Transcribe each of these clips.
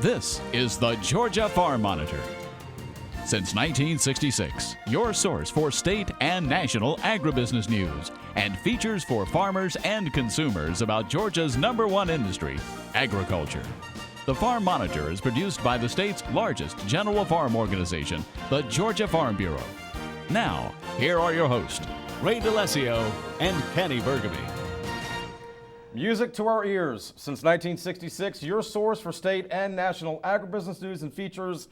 This is the Georgia Farm Monitor. Since 1966, your source for state and national agribusiness news and features for farmers and consumers about Georgia's #1 industry, agriculture. The Farm Monitor is produced by the state's largest general farm organization, the Georgia Farm Bureau. Now, here are your hosts, Ray DeLessio and Kenny Burgamy. Music to our ears. Since 1966, your source for state and national agribusiness news and features.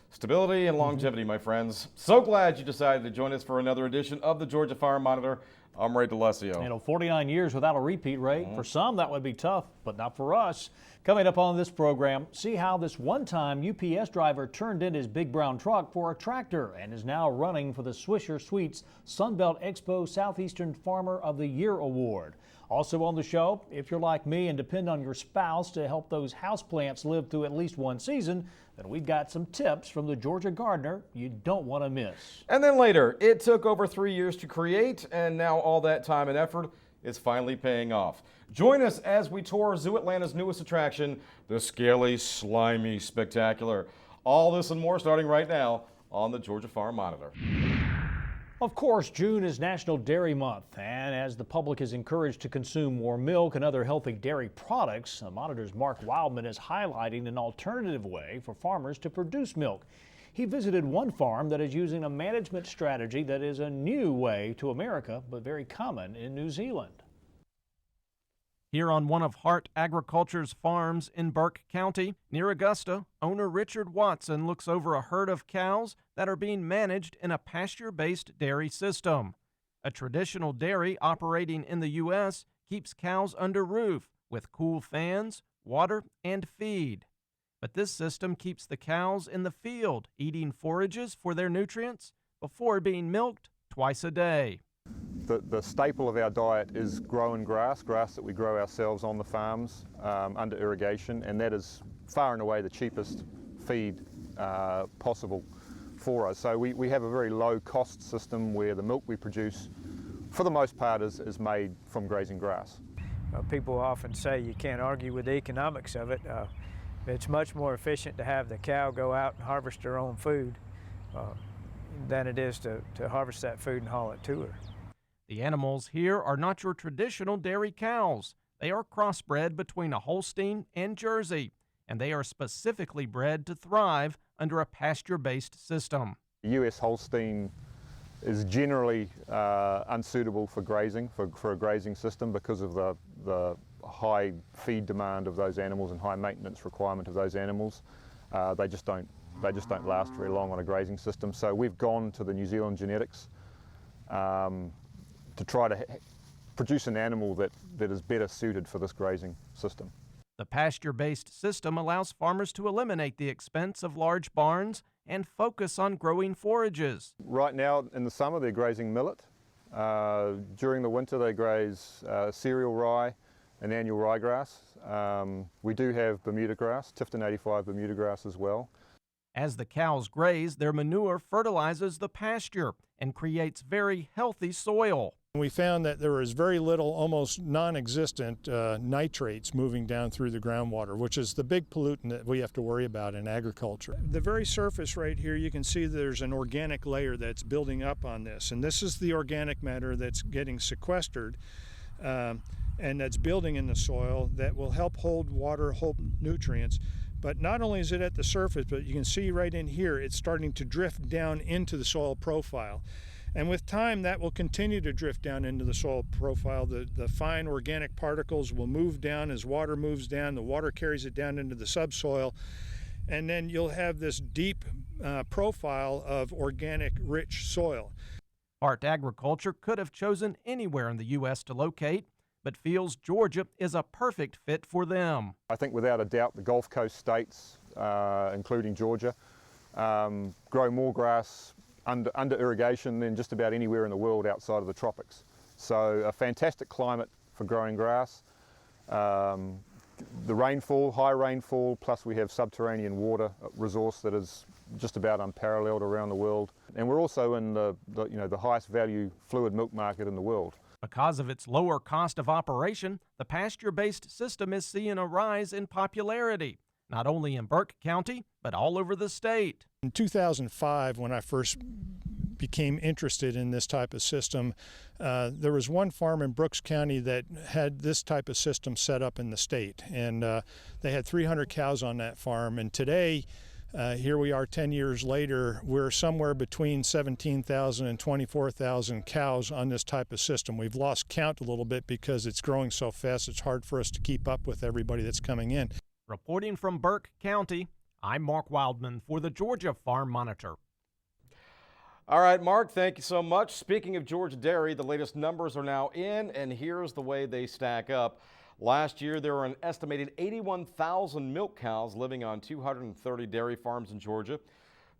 Stability and longevity, my friends. So glad you decided to join us for another edition of the Georgia Farm Monitor. I'm Ray DeLessio. 49 years without a repeat, Ray. For some, that would be tough, but not for us. Coming up on this program, see how this one-time UPS driver turned in his big brown truck for a tractor and is now running for the Swisher Sweets Sunbelt Expo Southeastern Farmer of the Year Award. Also on the show, if you're like me and depend on your spouse to help those houseplants live through at least one season, then we've got some tips from the Georgia gardener you don't want to miss. And then later, it took over 3 years to create, and now all that time and effort is finally paying off. Join us as we tour Zoo Atlanta's newest attraction, the Scaly Slimy Spectacular. All this and more starting right now on the Georgia Farm Monitor. Of course, June is National Dairy Month, and as the public is encouraged to consume more milk and other healthy dairy products, the Monitor's Mark Wildman is highlighting an alternative way for farmers to produce milk. He visited one farm that is using a management strategy that is a new way to America, but very common in New Zealand. Here on one of Hart Agriculture's farms in Burke County, near Augusta, owner Richard Watson looks over a herd of cows that are being managed in a pasture-based dairy system. A traditional dairy operating in the U.S. keeps cows under roof with cool fans, water, and feed. But this system keeps the cows in the field eating forages for their nutrients before being milked twice a day. The staple of our diet is growing grass that we grow ourselves on the farms under irrigation, and that is far and away the cheapest feed possible for us. So we have a very low cost system where the milk we produce for the most part is made from grazing grass. People often say you can't argue with the economics of it. It's much more efficient to have the cow go out and harvest her own food than it is to harvest that food and haul it to her. The animals here are not your traditional dairy cows. They are crossbred between a Holstein and Jersey, and they are specifically bred to thrive under a pasture-based system. The U.S. Holstein is generally unsuitable for grazing, for a grazing system because of the high feed demand of those animals and high maintenance requirement of those animals. They just don't last very long on a grazing system. So we've gone to the New Zealand genetics to try to produce an animal that is better suited for this grazing system. The pasture-based system allows farmers to eliminate the expense of large barns and focus on growing forages. Right now in the summer they're grazing millet. During the winter they graze cereal rye and annual ryegrass. We do have Bermuda grass, Tifton 85 Bermuda grass as well. As the cows graze, their manure fertilizes the pasture and creates very healthy soil. We found that there was very little, almost non-existent nitrates moving down through the groundwater, which is the big pollutant that we have to worry about in agriculture. The very surface right here, you can see there's an organic layer that's building up on this, and this is the organic matter that's getting sequestered and that's building in the soil that will help hold water, hold nutrients. But not only is it at the surface, but you can see right in here, it's starting to drift down into the soil profile. And with time, that will continue to drift down into the soil profile. The fine organic particles will move down as water moves down. The water carries it down into the subsoil. And then you'll have this deep profile of organic, rich soil. Hart Agriculture could have chosen anywhere in the U.S. to locate, but feels Georgia is a perfect fit for them. I think without a doubt the Gulf Coast states, including Georgia, grow more grass under irrigation than just about anywhere in the world outside of the tropics. So a fantastic climate for growing grass. The rainfall, high rainfall, plus we have subterranean water resource that is just about unparalleled around the world. And we're also in the highest value fluid milk market in the world. Because of its lower cost of operation, the pasture-based system is seeing a rise in popularity. not only in Burke County, but all over the state. In 2005, when I first became interested in this type of system, there was one farm in Brooks County that had this type of system set up in the state, and they had 300 cows on that farm. And today, here we are 10 years later, we're somewhere between 17,000 and 24,000 cows on this type of system. We've lost count a little bit because it's growing so fast, it's hard for us to keep up with everybody that's coming in. Reporting from Burke County, I'm Mark Wildman for the Georgia Farm Monitor. All right, Mark, thank you so much. Speaking of Georgia dairy, the latest numbers are now in, and here's the way they stack up. Last year, there were an estimated 81,000 milk cows living on 230 dairy farms in Georgia.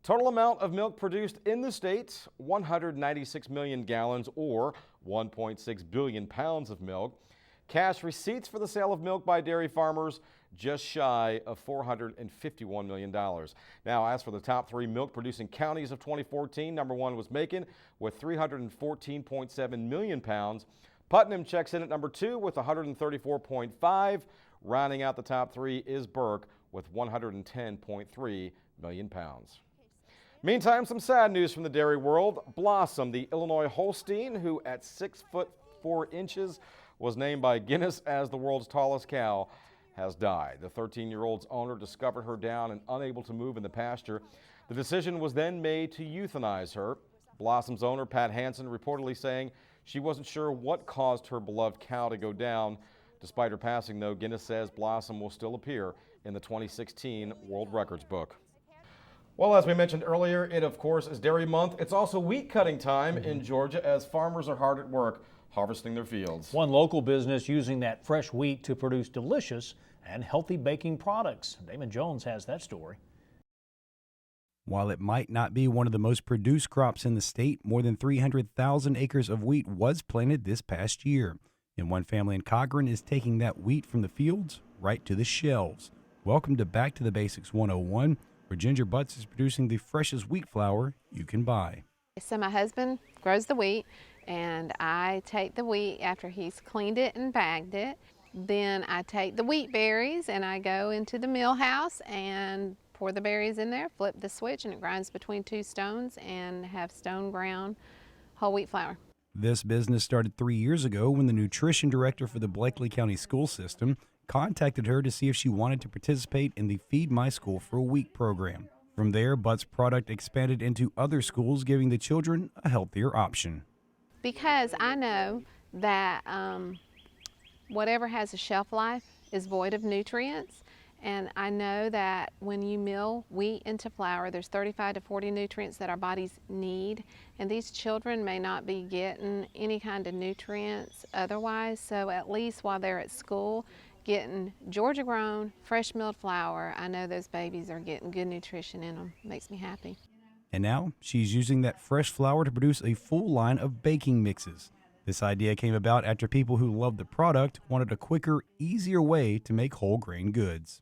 Total amount of milk produced in the state, 196 million gallons or 1.6 billion pounds of milk. Cash receipts for the sale of milk by dairy farmers, just shy of $451 million. Now, as for the top three milk producing counties of 2014, number one was Macon with 314.7 million pounds. Putnam checks in at number two with 134.5. Rounding out the top three is Burke with 110.3 million pounds. Meantime, some sad news from the dairy world. Blossom, the Illinois Holstein, who at 6 foot 4 inches was named by Guinness as the world's tallest cow, has died. The 13-year-old's owner discovered her down and unable to move in the pasture. The decision was then made to euthanize her. Blossom's owner, Pat Hansen, reportedly saying she wasn't sure what caused her beloved cow to go down. Despite her passing, though, Guinness says Blossom will still appear in the 2016 World Records book. Well, as we mentioned earlier, it of course is Dairy Month. It's also wheat cutting time in Georgia as farmers are hard at work harvesting their fields. One local business using that fresh wheat to produce delicious and healthy baking products. Damon Jones has that story. While it might not be one of the most produced crops in the state, more than 300,000 acres of wheat was planted this past year. And one family in Cochran is taking that wheat from the fields right to the shelves. Welcome to Back to the Basics 101, where Ginger Butts is producing the freshest wheat flour you can buy. So my husband grows the wheat, and I take the wheat after he's cleaned it and bagged it. Then I take the wheat berries and I go into the mill house and pour the berries in there, flip the switch, and it grinds between two stones and have stone ground whole wheat flour. This business started 3 years ago when the nutrition director for the Bleckley County school system contacted her to see if she wanted to participate in the Feed My School for a Week program. From there, Butts' product expanded into other schools, giving the children a healthier option. Because I know that whatever has a shelf life is void of nutrients, and I know that when you mill wheat into flour, there's 35 to 40 nutrients that our bodies need, and these children may not be getting any kind of nutrients otherwise, so at least while they're at school, getting Georgia-grown, fresh milled flour, I know those babies are getting good nutrition in them. Makes me happy. And now she's using that fresh flour to produce a full line of baking mixes. This idea came about after people who loved the product wanted a quicker, easier way to make whole grain goods.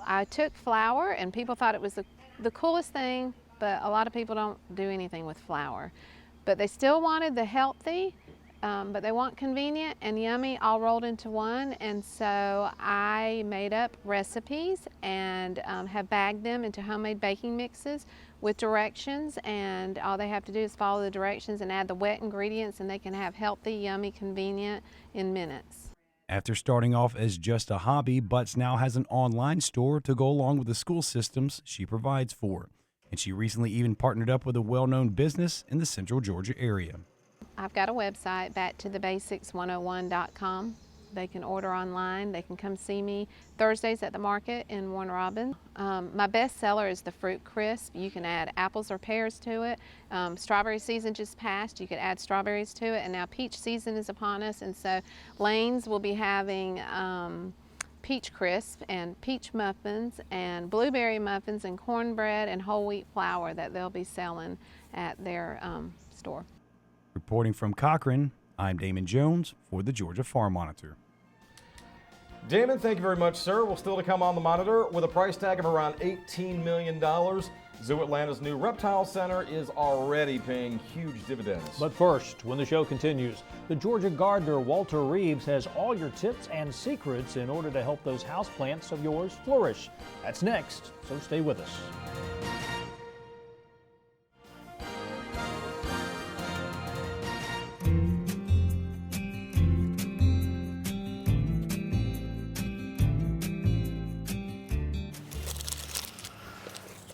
I took flour and people thought it was the coolest thing, but a lot of people don't do anything with flour. But they still wanted the healthy, but they want convenient and yummy all rolled into one. And so I made up recipes and have bagged them into homemade baking mixes with directions, and all they have to do is follow the directions and add the wet ingredients, and they can have healthy, yummy, convenient in minutes. After starting off as just a hobby, Butts now has an online store to go along with the school systems she provides for. And she recently even partnered up with a well-known business in the central Georgia area. I've got a website, backtothebasics101.com. They can order online. They can come see me Thursdays at the market in Warren Robin. My best seller is the Fruit Crisp. You can add apples or pears to it. Strawberry season just passed. You could add strawberries to it. And now peach season is upon us. And so Lane's will be having peach crisp and peach muffins and blueberry muffins and cornbread and whole wheat flour that they'll be selling at their store. Reporting from Cochran, I'm Damon Jones for the Georgia Farm Monitor. Damon, thank you very much, sir. Well, still to come on the Monitor, with a price tag of around $18 million, Zoo Atlanta's new reptile center is already paying huge dividends. But first, when the show continues, the Georgia gardener Walter Reeves has all your tips and secrets in order to help those houseplants of yours flourish. That's next, so stay with us.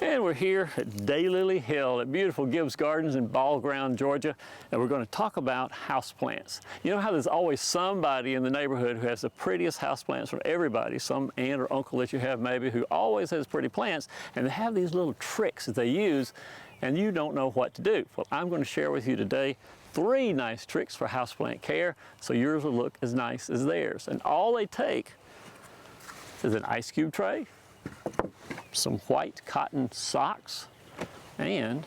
And we're here at Daylily Hill at beautiful Gibbs Gardens in Ball Ground, Georgia, and we're going to talk about houseplants. You know how there's always somebody in the neighborhood who has the prettiest houseplants from everybody, some aunt or uncle that you have maybe who always has pretty plants, and they have these little tricks that they use, and you don't know what to do. Well, I'm going to share with you today 3 nice tricks for houseplant care so yours will look as nice as theirs. And all they take is an ice cube tray, some white cotton socks, and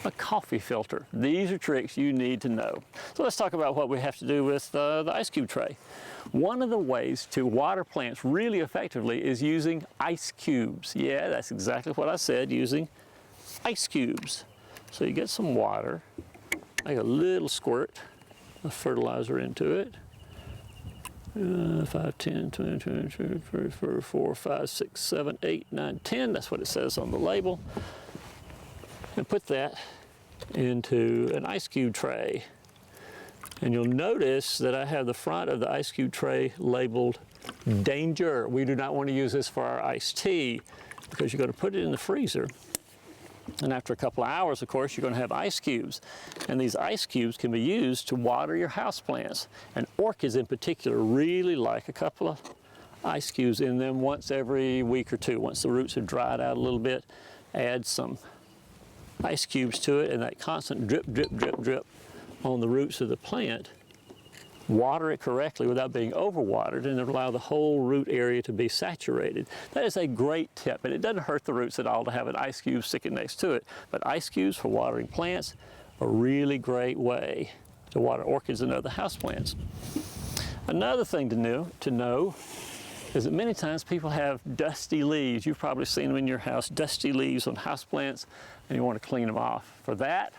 a coffee filter. These are tricks you need to know. So let's talk about what we have to do with the ice cube tray. One of the ways to water plants really effectively is using ice cubes. Yeah, that's exactly what I said, using ice cubes. So you get some water, make a little squirt of fertilizer into it. 5, 10, 20, 22, 23, 4, 5, 6, 7, 8, 9, 10. That's what it says on the label. And put that into an ice cube tray. And you'll notice that I have the front of the ice cube tray labeled danger. We do not want to use this for our iced tea because you're going to put it in the freezer. And after a couple of hours, of course, you're going to have ice cubes. And these ice cubes can be used to water your houseplants. And orchids in particular really like a couple of ice cubes in them once every week or 2. Once the roots have dried out a little bit, add some ice cubes to it, and that constant drip, drip, drip, drip on the roots of the plant. Water it correctly without being overwatered, and it'll allow the whole root area to be saturated. That is a great tip, and it doesn't hurt the roots at all to have an ice cube sticking next to it. But ice cubes for watering plants are a really great way to water orchids and other houseplants. Another thing to know is that many times people have dusty leaves. You've probably seen them in your house, dusty leaves on houseplants, and you want to clean them off. For that,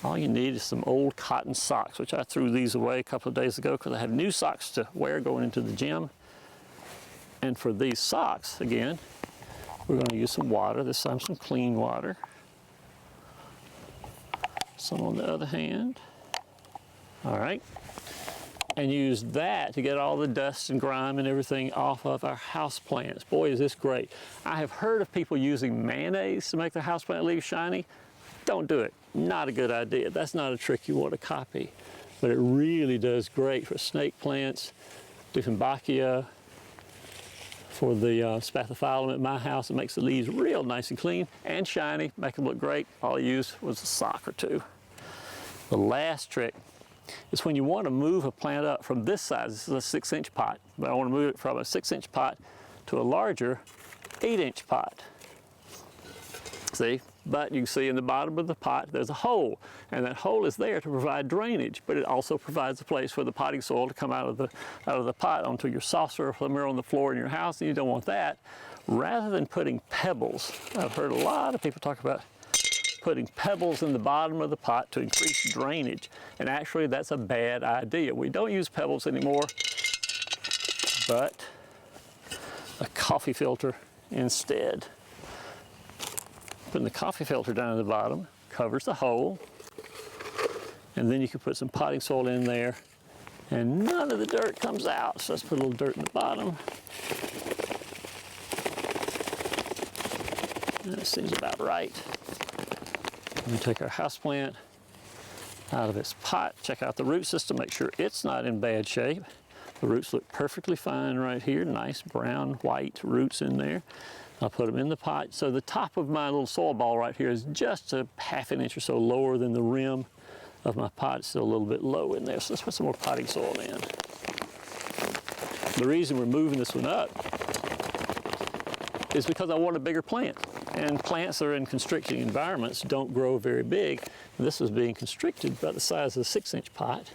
all you need is some old cotton socks, which I threw these away a couple of days ago because I have new socks to wear going into the gym. And for these socks, again, we're going to use some water, this time some clean water. Some on the other hand. All right. And use that to get all the dust and grime and everything off of our houseplants. Boy, is this great. I have heard of people using mayonnaise to make their houseplant leaves shiny. Don't do it. Not a good idea. That's not a trick you want to copy. But it really does great for snake plants, Dieffenbachia, for the spathiphyllum at my house. It makes the leaves real nice and clean and shiny, make them look great. All I used was a sock or 2. The last trick is when you want to move a plant up from this size. This is a 6-inch pot, but I want to move it from a 6-inch pot to a larger 8-inch pot. See? But you can see in the bottom of the pot there's a hole, and that hole is there to provide drainage, but it also provides a place for the potting soil to come out of the pot onto your saucer or somewhere on the floor in your house, and you don't want that. Rather than putting pebbles, I've heard a lot of people talk about putting pebbles in the bottom of the pot to increase drainage, and actually that's a bad idea. We don't use pebbles anymore, but a coffee filter instead. Putting the coffee filter down at the bottom covers the hole, and then you can put some potting soil in there and none of the dirt comes out. So let's put a little dirt in the bottom. That seems about right. We take our houseplant out of its pot, check out the root system, make sure it's not in bad shape. The roots look perfectly fine right here, nice brown, white roots in there. I'll put them in the pot. So the top of my little soil ball right here is just a ½ an inch or so lower than the rim of my pot. It's still a little bit low in there. So let's put some more potting soil in. The reason we're moving this one up is because I want a bigger plant. And plants that are in constricting environments don't grow very big. And this is being constricted by the size of a 6-inch pot.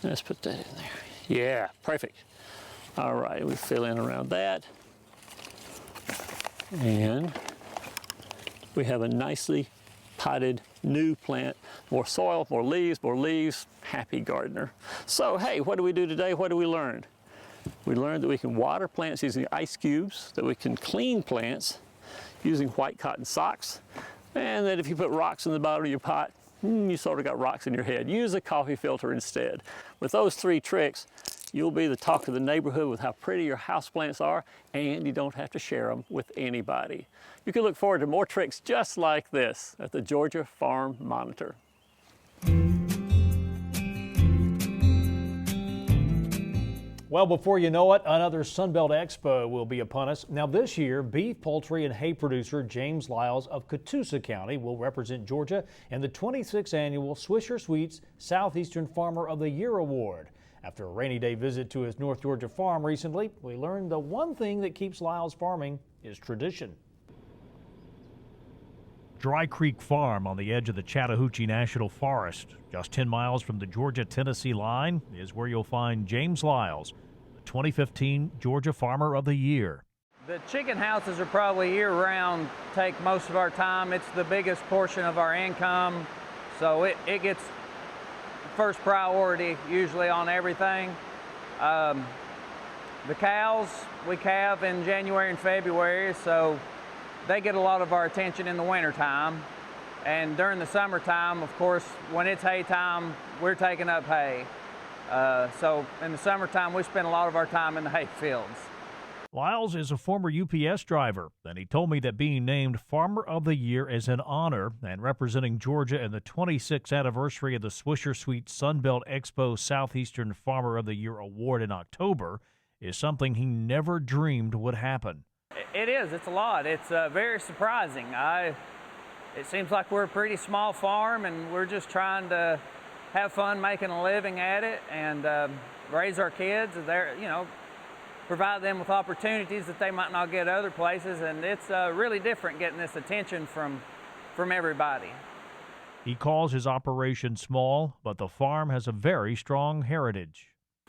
Let's put that in there. Yeah, perfect. All right, we fill in around that. And we have a nicely potted new plant. More soil, more leaves, happy gardener. So hey, what do we do today? What do we learn? We learned that we can water plants using ice cubes, that we can clean plants using white cotton socks, and that if you put rocks in the bottom of your pot, you sort of got rocks in your head. Use a coffee filter instead. With those 3 tricks, you'll be the talk of the neighborhood with how pretty your houseplants are, and you don't have to share them with anybody. You can look forward to more tricks just like this at the Georgia Farm Monitor. Well, before you know it, another Sunbelt Expo will be upon us. Now this year, beef, poultry, and hay producer James Lyles of Catoosa County will represent Georgia in the 26th annual Swisher Sweets Southeastern Farmer of the Year Award. After a rainy day visit to his North Georgia farm recently, we learned the one thing that keeps Lyles farming is tradition. Dry Creek Farm on the edge of the Chattahoochee National Forest, just 10 miles from the Georgia-Tennessee line, is where you'll find James Lyles, the 2015 Georgia Farmer of the Year. The chicken houses are probably year-round, take most of our time. It's the biggest portion of our income, so it gets first priority usually on everything. The cows we calve in January and February, so they get a lot of our attention in the wintertime. And during the summertime, of course, when it's hay time, we're taking up hay. So in the summertime, we spend a lot of our time in the hay fields. Lyles is a former UPS driver, and he told me that being named Farmer of the Year is an honor, and representing Georgia in the 26th anniversary of the Swisher Sweets Sunbelt Expo Southeastern Farmer of the Year Award in October is something he never dreamed would happen. It is. It's a lot. It's very surprising. It seems like we're a pretty small farm, and we're just trying to have fun making a living at it and raise our kids. Provide them with opportunities that they might not get other places, and it's really different getting this attention from everybody. He calls his operation small, but the farm has a very strong heritage.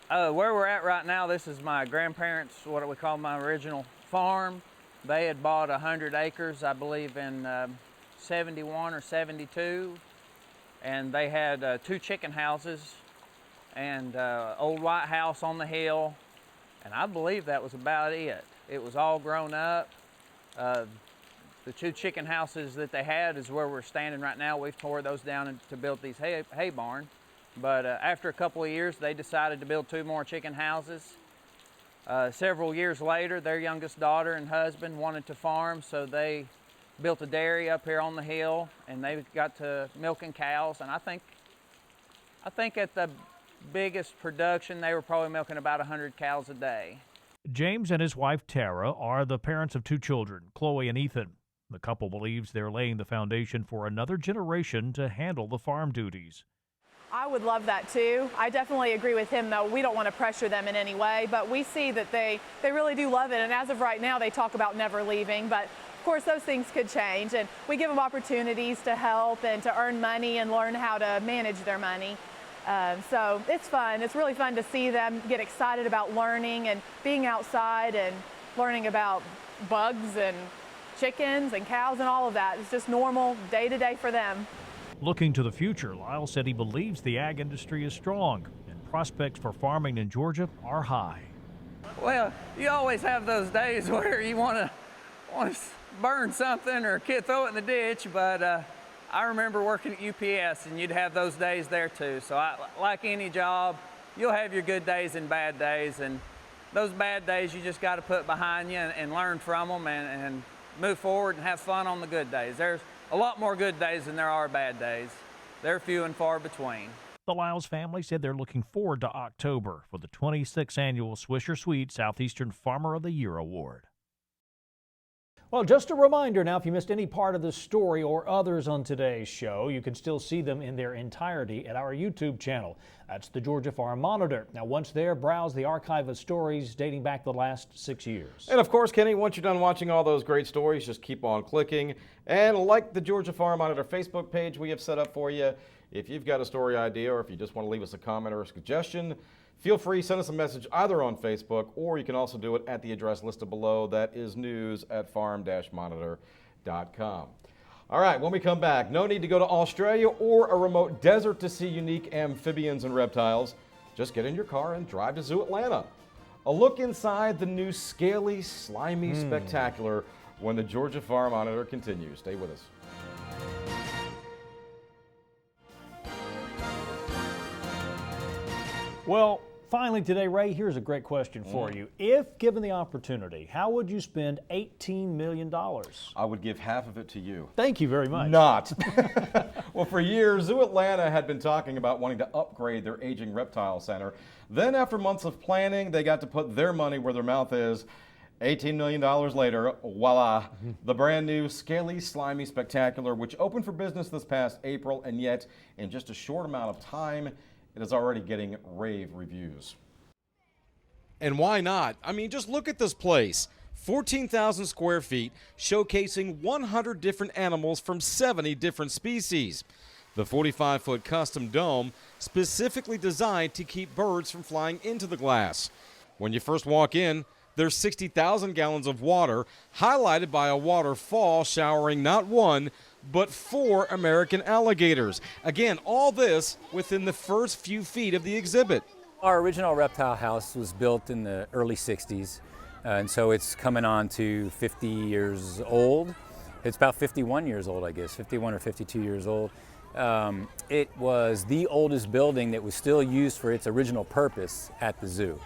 Where we're at right now, this is my grandparents', what we call my original farm. They had bought 100 acres, I believe, in 71 or 72, and they had 2 chicken houses and old white house on the hill, and I believe that was about it. It was all grown up. The 2 chicken houses that they had is where we're standing right now. We've tore those down to build these hay barn, but after a couple of years, they decided to build 2 more chicken houses. Several years later, their youngest daughter and husband wanted to farm, so they built a dairy up here on the hill, and they got to milking cows. And I think at the biggest production, they were probably milking about 100 cows a day. James and his wife Tara are the parents of 2 children, Chloe and Ethan. The couple believes they're laying the foundation for another generation to handle the farm duties. I would love that too. I definitely agree with him, though. We don't want to pressure them in any way, but we see that they really do love it. And as of right now, they talk about never leaving. But of course, those things could change. And we give them opportunities to help and to earn money and learn how to manage their money. So it's fun. It's really fun to see them get excited about learning and being outside and learning about bugs and chickens and cows and all of that. It's just normal day-to-day for them. Looking to the future, Lyle said he believes the ag industry is strong and prospects for farming in Georgia are high. Well, you always have those days where you want to burn something or throw it in the ditch, but I remember working at UPS, and you'd have those days there too. So like any job, you'll have your good days and bad days, and those bad days you just got to put behind you and learn from them and move forward and have fun on the good days. There's a lot more good days than there are bad days. They're few and far between. The Lyles family said they're looking forward to October for the 26th annual Swisher Sweets Southeastern Farmer of the Year Award. Well, just a reminder now, if you missed any part of this story or others on today's show, you can still see them in their entirety at our YouTube channel. That's the Georgia Farm Monitor. Now, once there, browse the archive of stories dating back the last 6 years. And of course, Kenny, once you're done watching all those great stories, just keep on clicking and like the Georgia Farm Monitor Facebook page we have set up for you. If you've got a story idea or if you just want to leave us a comment or a suggestion, feel free, send us a message either on Facebook, or you can also do it at the address listed below. That is news@farm-monitor.com. All right, when we come back, no need to go to Australia or a remote desert to see unique amphibians and reptiles. Just get in your car and drive to Zoo Atlanta. A look inside the new Scaly Slimy Spectacular when the Georgia Farm Monitor continues. Stay with us. Well, finally today, Ray, here's a great question for you. If given the opportunity, how would you spend $18 million? I would give half of it to you. Thank you very much. Not. Well, for years, Zoo Atlanta had been talking about wanting to upgrade their aging reptile center. Then after months of planning, they got to put their money where their mouth is. $18 million later, voila, the brand new Scaly Slimy Spectacular, which opened for business this past April, and yet in just a short amount of time, it is already getting rave reviews. And why not? I mean, just look at this place. 14,000 square feet, showcasing 100 different animals from 70 different species. The 45-foot custom dome specifically designed to keep birds from flying into the glass. When you first walk in, there's 60,000 gallons of water, highlighted by a waterfall showering not one, but 4 American alligators. Again, all this within the first few feet of the exhibit. Our original reptile house was built in the early 60s, and so it's coming on to 50 years old. It's about 51 years old, I guess, 51 or 52 years old. It was the oldest building that was still used for its original purpose at the zoo.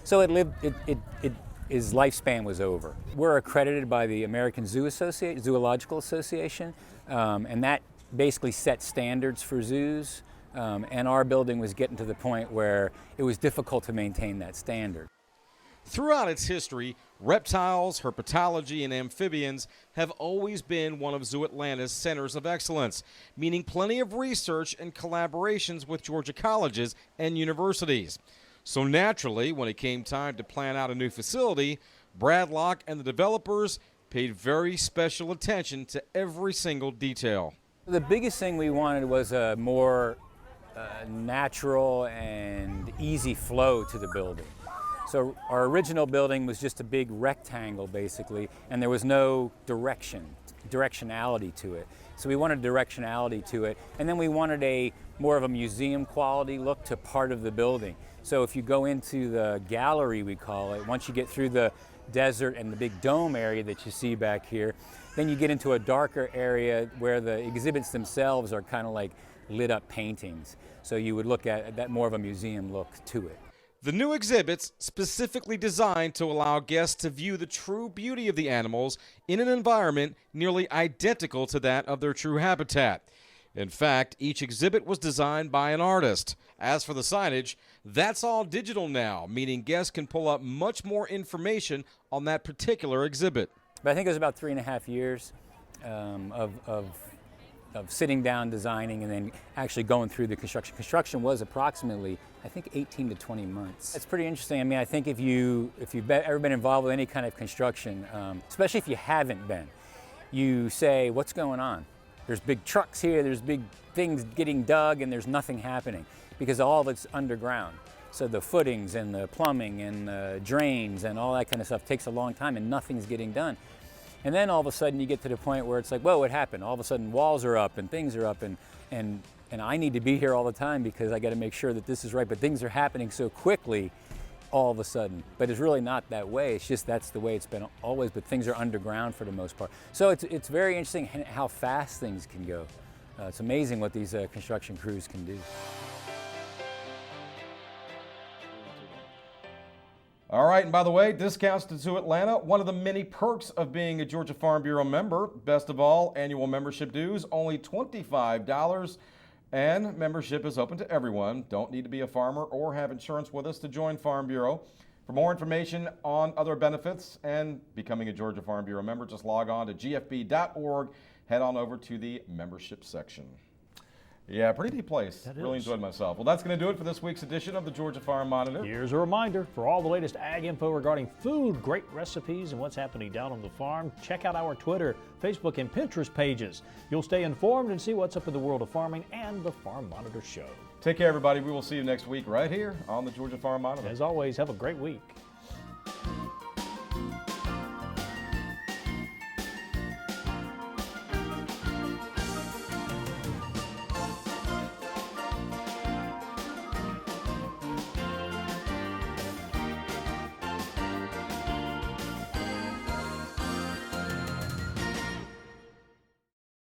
So its lifespan was over. We're accredited by the American Zoological Association, and that basically set standards for zoos, and our building was getting to the point where it was difficult to maintain that standard. Throughout its history, reptiles, herpetology, and amphibians have always been one of Zoo Atlanta's centers of excellence, meaning plenty of research and collaborations with Georgia colleges and universities. So naturally, when it came time to plan out a new facility, Bradlock and the developers paid very special attention to every single detail. The biggest thing we wanted was a more natural and easy flow to the building. So our original building was just a big rectangle basically, and there was no directionality to it. So we wanted directionality to it, and then we wanted more of a museum quality look to part of the building. So if you go into the gallery, we call it, once you get through the desert and the big dome area that you see back here, then you get into a darker area where the exhibits themselves are kind of like lit up paintings. So you would look at that more of a museum look to it. The new exhibits specifically designed to allow guests to view the true beauty of the animals in an environment nearly identical to that of their true habitat. In fact, each exhibit was designed by an artist. As for the signage, that's all digital now, meaning guests can pull up much more information on that particular exhibit. But I think it was about 3.5 years of sitting down, designing, and then actually going through the construction. Construction was approximately, I think, 18 to 20 months. It's pretty interesting. I mean, I think if you've ever been involved with any kind of construction, especially if you haven't been, you say, what's going on? There's big trucks here, there's big things getting dug, and there's nothing happening because all of it's underground. So the footings and the plumbing and the drains and all that kind of stuff takes a long time and nothing's getting done. And then all of a sudden you get to the point where it's like, whoa, what happened? All of a sudden walls are up and things are up, and I need to be here all the time because I got to make sure that this is right. But things are happening so quickly all of a sudden. But it's really not that way. It's just that's the way it's been always, but things are underground for the most part. So it's very interesting how fast things can go. It's amazing what these construction crews can do. All right, and by the way, discounts to Zoo Atlanta, one of the many perks of being a Georgia Farm Bureau member. Best of all, annual membership dues, only $25, and membership is open to everyone. Don't need to be a farmer or have insurance with us to join Farm Bureau. For more information on other benefits and becoming a Georgia Farm Bureau member, just log on to gfb.org, head on over to the membership section. Yeah, pretty neat place. Really enjoyed myself. Well, that's going to do it for this week's edition of the Georgia Farm Monitor. Here's a reminder, for all the latest ag info regarding food, great recipes, and what's happening down on the farm, check out our Twitter, Facebook, and Pinterest pages. You'll stay informed and see what's up in the world of farming and the Farm Monitor Show. Take care, everybody. We will see you next week right here on the Georgia Farm Monitor. As always, have a great week.